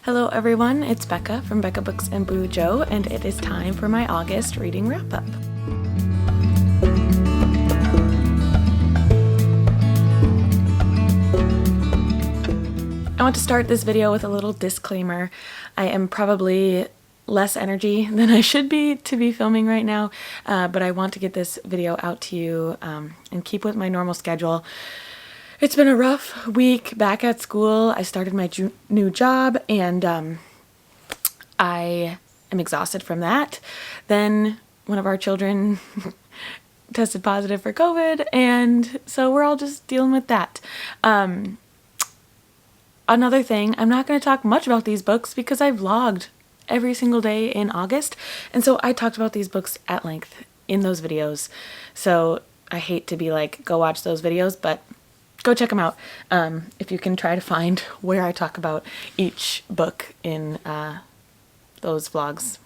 Hello everyone, it's Becca from Becca Books and Boo Joe, and it is time for my August reading wrap-up. I want to start this video with a little disclaimer. I am probably less energy than I should be to be filming right now, but I want to get this video out to you and keep with my normal schedule. It's been a rough week back at school. I started my new job and I am exhausted from that. Then one of our children tested positive for COVID, and so we're all just dealing with that. Another thing, I'm not going to talk much about these books because I vlogged every single day in August, and so I talked about these books at length in those videos. So I hate to be like, go watch those videos, but go check them out. If you can try to find where I talk about each book in those vlogs,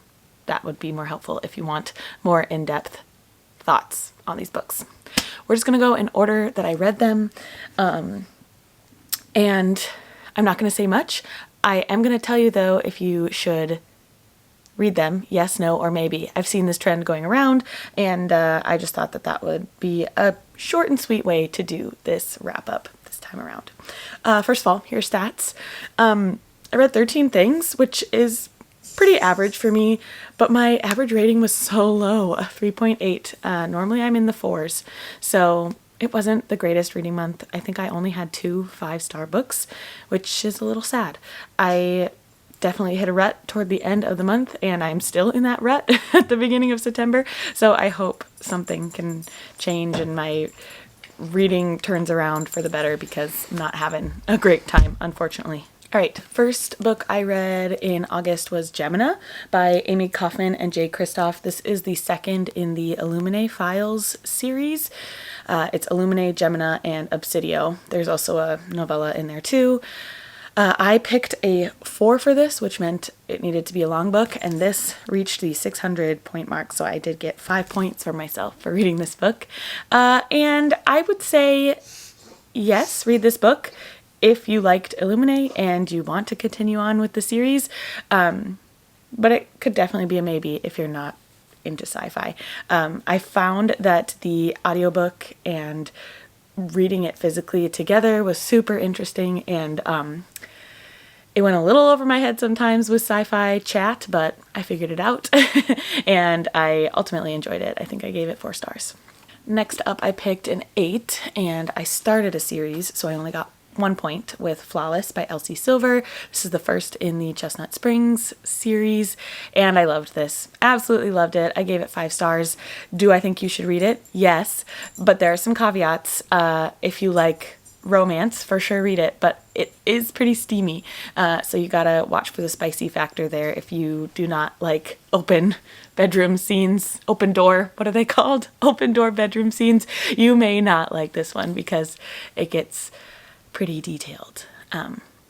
that would be more helpful if you want more in-depth thoughts on these books. We're just going to go in order that I read them, and I'm not going to say much. I am going to tell you though if you should read them, yes, no, or maybe. I've seen this trend going around, and I just thought that that would be a short and sweet way to do this wrap up this time around. First of all, here's stats. I read 13 things, which is pretty average for me, but my average rating was so low, a 3.8. Normally I'm in the 4s, so it wasn't the greatest reading month. I think I only had 2 5-star books, which is a little sad. I definitely hit a rut toward the end of the month, and I'm still in that rut at the beginning of September, so I hope something can change and my reading turns around for the better, because I'm not having a great time, unfortunately. All right, first book I read in August was Gemina by Amy Kaufman and Jay Kristoff. This is the second in the Illuminae Files series. It's Illuminae, Gemina, and Obsidio. There's also a novella in there too. I picked a 4 for this, which meant it needed to be a long book, and this reached the 600 point mark, so I did get 5 points for myself for reading this book. And I would say, yes, read this book if you liked Illuminae and you want to continue on with the series, but it could definitely be a maybe if you're not into sci-fi. I found that the audiobook and reading it physically together was super interesting, and it went a little over my head sometimes with sci-fi chat, but I figured it out and I ultimately enjoyed it. I think I gave it 4 stars. Next up, I picked an 8, and I started a series, so I only got 1 point, with Flawless by Elsie Silver. This is the first in the Chestnut Springs series, and I loved this. Absolutely loved it. I gave it 5 stars. Do I think you should read it? Yes, but there are some caveats. If you like romance, for sure read it, but it is pretty steamy, so you gotta watch for the spicy factor there. If you do not like open bedroom scenes, open door, what are they called? Open door bedroom scenes, you may not like this one because it gets pretty detailed.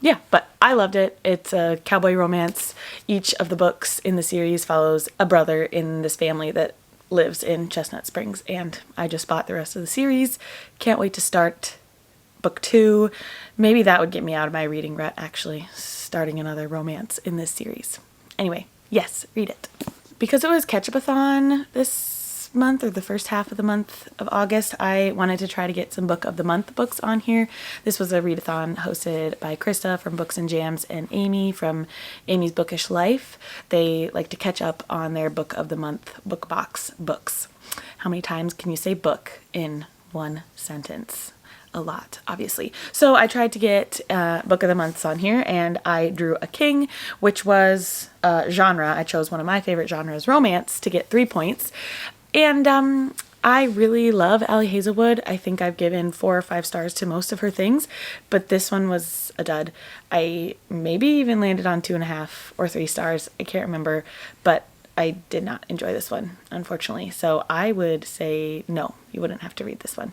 Yeah, but I loved it. It's a cowboy romance. Each of the books in the series follows a brother in this family that lives in Chestnut Springs, and I just bought the rest of the series. Can't wait to start book 2. Maybe that would get me out of my reading rut, actually, starting another romance in this series. Anyway, yes, read it. Because it was Ketchup-a-thon this month, or the first half of the month of August, I wanted to try to get some book of the month books on here. This was a readathon hosted by Krista from Books and Jams and Amy from Amy's Bookish Life. They like to catch up on their book of the month book box books. How many times can you say book in one sentence? A lot, obviously. So I tried to get book of the months on here, and I drew a king, which was genre. I chose one of my favorite genres, romance, to get 3 points. And I really love Allie Hazelwood. I think I've given 4 or 5 stars to most of her things, but this one was a dud. I maybe even landed on 2.5 or 3 stars. I can't remember, but I did not enjoy this one, unfortunately. So I would say no, you wouldn't have to read this one.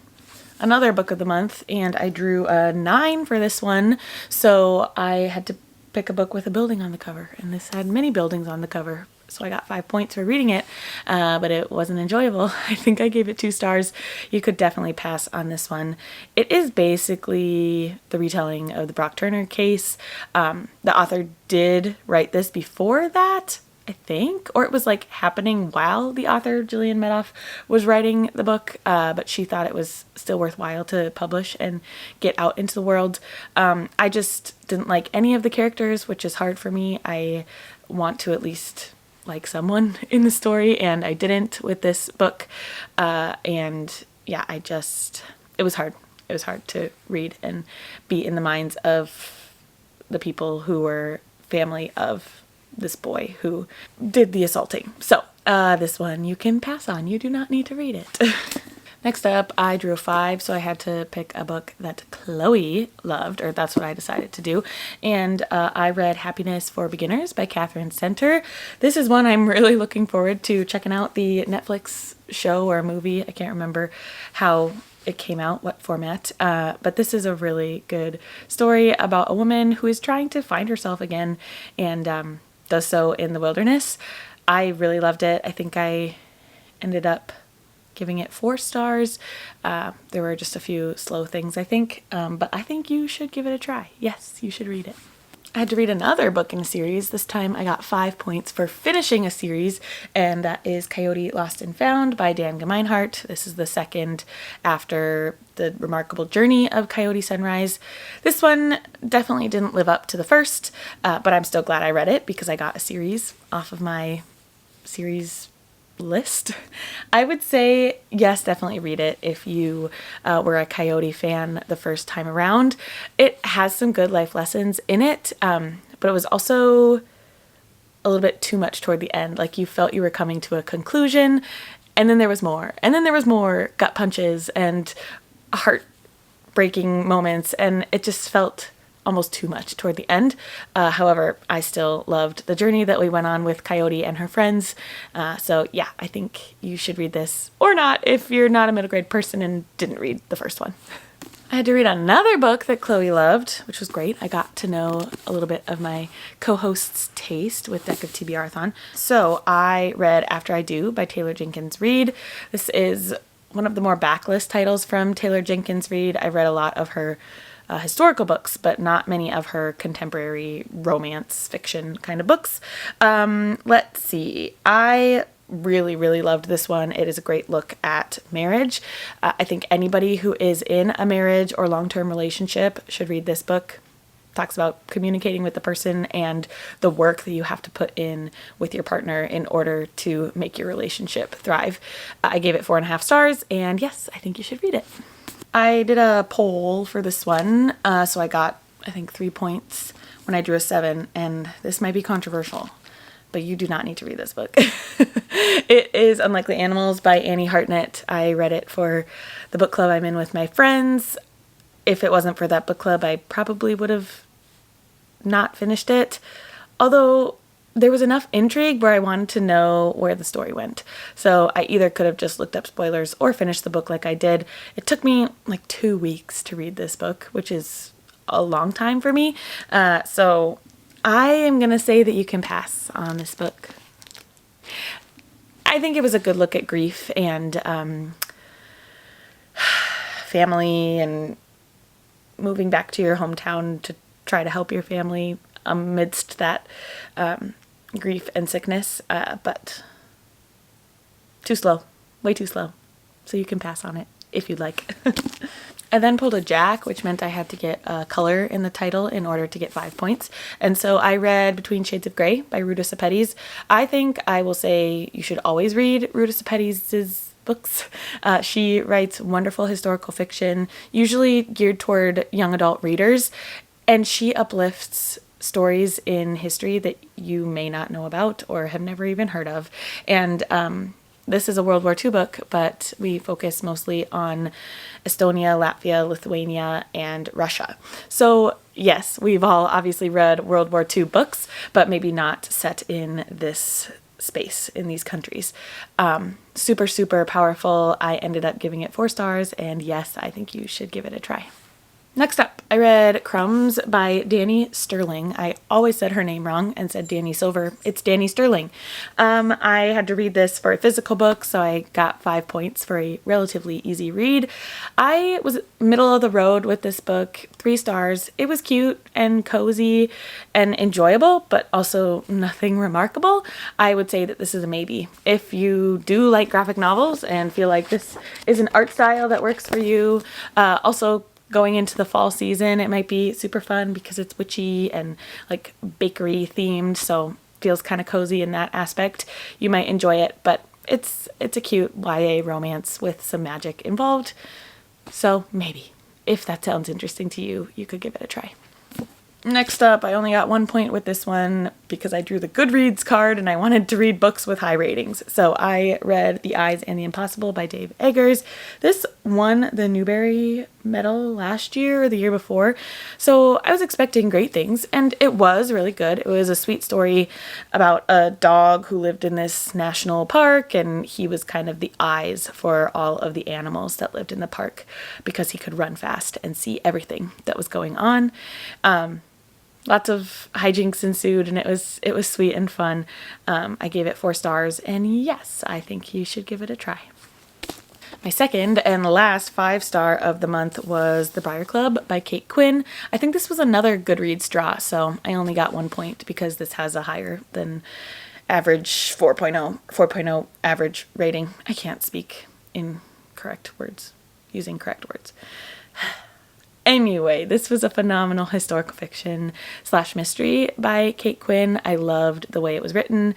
Another book of the month, and I drew a 9 for this one, so I had to pick a book with a building on the cover, and this had many buildings on the cover. so I got 5 points for reading it, but it wasn't enjoyable. I think I gave it 2 stars. You could definitely pass on this one. It is basically the retelling of the Brock Turner case. The author did write this before that, I think, or it was like happening while the author, Gillian Medoff, was writing the book, but she thought it was still worthwhile to publish and get out into the world. I just didn't like any of the characters, which is hard for me. I want to at least like someone in the story, and I didn't with this book. And yeah, it was hard. It was hard to read and be in the minds of the people who were family of this boy who did the assaulting. So this one you can pass on. You do not need to read it. Next up, I drew a 5, so I had to pick a book that Chloe loved, or that's what I decided to do. And I read Happiness for Beginners by Catherine Center. This is one I'm really looking forward to checking out, the Netflix show or movie. I can't remember how it came out, what format, but this is a really good story about a woman who is trying to find herself again and does so in the wilderness. I really loved it. I think I ended up giving it 4 stars. There were just a few slow things, I think, but I think you should give it a try. Yes, you should read it. I had to read another book in a series. This time I got 5 points for finishing a series, and that is Coyote, Lost and Found by Dan Gemeinhart. This is the second after the remarkable journey of Coyote Sunrise. This one definitely didn't live up to the first, but I'm still glad I read it because I got a series off of my series list. I would say yes, definitely read it if you were a Coyote fan the first time around. It has some good life lessons in it, but it was also a little bit too much toward the end. Like you felt you were coming to a conclusion, and then there was more, and then there was more gut punches and heartbreaking moments, and it just felt almost too much toward the end. However, I still loved the journey that we went on with Coyote and her friends. So yeah, I think you should read this, or not if you're not a middle grade person and didn't read the first one. I had to read another book that Chloe loved, which was great. I got to know a little bit of my co-host's taste with Deck of TBR-a-thon. So I read After I Do by Taylor Jenkins Reid. This is one of the more backlist titles from Taylor Jenkins Reid. I read a lot of her historical books, but not many of her contemporary romance fiction kind of books. Let's see. I really, really loved this one. It is a great look at marriage. I think anybody who is in a marriage or long-term relationship should read this book. It talks about communicating with the person and the work that you have to put in with your partner in order to make your relationship thrive. I gave it 4.5 stars, and yes, I think you should read it. I did a poll for this one, so I got, I think, 3 points when I drew a 7, and this might be controversial, but you do not need to read this book. It is Unlikely Animals by Annie Hartnett. I read it for the book club I'm in with my friends. If it wasn't for that book club, I probably would have not finished it, although there was enough intrigue where I wanted to know where the story went. So I either could have just looked up spoilers or finished the book like I did. It took me like 2 weeks to read this book, which is a long time for me. So I am going to say that you can pass on this book. I think it was a good look at grief and family and moving back to your hometown to try to help your family amidst that grief and sickness, but too slow, way too slow. So you can pass on it if you'd like. I then pulled a jack, which meant I had to get a color in the title in order to get 5 points. And so I read Between Shades of Grey by Ruta Sepetys. I think I will say you should always read Ruta Sepetys' books. She writes wonderful historical fiction, usually geared toward young adult readers, and she uplifts stories in history that you may not know about or have never even heard of. And this is a World War II book, but we focus mostly on Estonia, Latvia, Lithuania, and Russia. So yes, we've all obviously read World War II books, but maybe not set in this space, in these countries. Super, super powerful. I ended up giving it 4 stars, and yes, I think you should give it a try. Next up, I read Crumbs by Danny Sterling. I always said her name wrong and said Danny Silver. It's Danny Sterling. I had to read this for a physical book, so I got 5 points for a relatively easy read. I was middle of the road with this book, 3 stars. It was cute and cozy and enjoyable, but also nothing remarkable. I would say that this is a maybe. If you do like graphic novels and feel like this is an art style that works for you, also going into the fall season, it might be super fun because it's witchy and like bakery themed, so feels kind of cozy in that aspect. You might enjoy it, but it's a cute YA romance with some magic involved. So maybe, if that sounds interesting to you, you could give it a try. Next up, I only got 1 point with this one because I drew the Goodreads card and I wanted to read books with high ratings. So I read The Eyes and the Impossible by Dave Eggers. This won the Newbery Medal last year or the year before. So I was expecting great things, and it was really good. It was a sweet story about a dog who lived in this national park, and he was kind of the eyes for all of the animals that lived in the park because he could run fast and see everything that was going on. Lots of hijinks ensued, and it was sweet and fun. I gave it 4 stars, and yes, I think you should give it a try. My second and last 5-star of the month was The Briar Club by Kate Quinn. I think this was another Goodreads draw, so I only got 1 point because this has a higher than average 4.0 average rating. I can't speak in correct words, using correct words. Anyway, this was a phenomenal historical fiction / mystery by Kate Quinn. I loved the way it was written.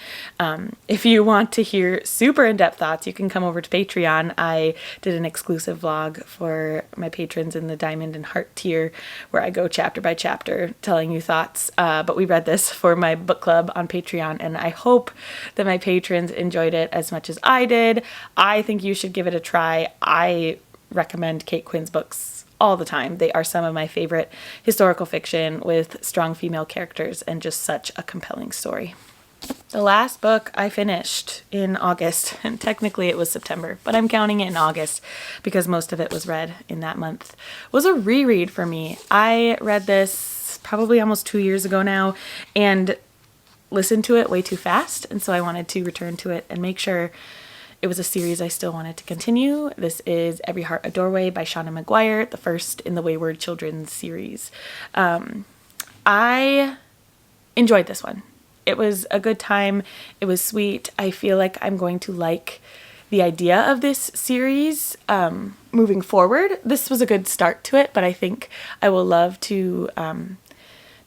If you want to hear super in-depth thoughts, you can come over to Patreon. I did an exclusive vlog for my patrons in the Diamond and Heart tier where I go chapter by chapter telling you thoughts. But we read this for my book club on Patreon, and I hope that my patrons enjoyed it as much as I did. I think you should give it a try. I recommend Kate Quinn's books all the time. They are some of my favorite historical fiction with strong female characters and just such a compelling story. The last book I finished in August, and technically it was September, but I'm counting it in August because most of it was read in that month, was a reread for me. I read this probably almost 2 years ago now and listened to it way too fast, and so I wanted to return to it and make sure it was a series I still wanted to continue. This is Every Heart a Doorway by Shauna Maguire, the first in the Wayward Children series. I enjoyed this one. It was a good time. It was sweet. I feel like I'm going to like the idea of this series moving forward. This was a good start to it, but I think I will love to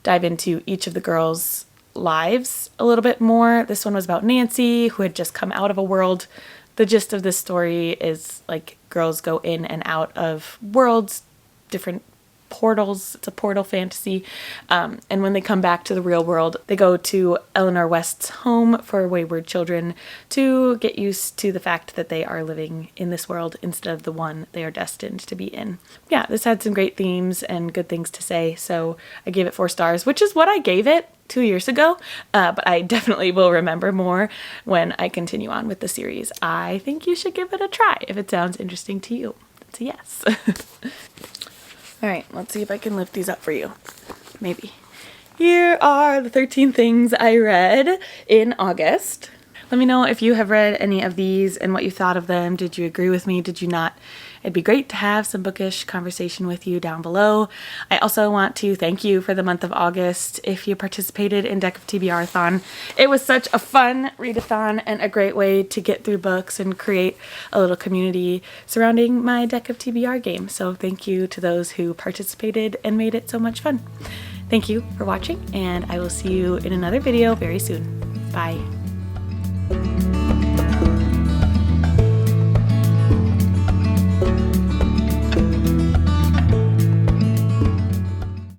dive into each of the girls' lives a little bit more. This one was about Nancy, who had just come out of a world. The gist of this story is like girls go in and out of worlds, different portals. It's a portal fantasy. And when they come back to the real world, they go to Eleanor West's home for wayward children to get used to the fact that they are living in this world instead of the one they are destined to be in. Yeah, this had some great themes and good things to say. So I gave it 4 stars, which is what I gave it 2 years ago, but I definitely will remember more when I continue on with the series. I think you should give it a try if it sounds interesting to you. It's a yes. All right, let's see if I can lift these up for you. Maybe. Here are the 13 things I read in August. Let me know if you have read any of these and what you thought of them. Did you agree with me? Did you not? It'd be great to have some bookish conversation with you down below. I also want to thank you for the month of August if you participated in Deck of TBR-a-thon. It was such a fun readathon and a great way to get through books and create a little community surrounding my Deck of TBR game. So thank you to those who participated and made it so much fun. Thank you for watching, and I will see you in another video very soon. Bye.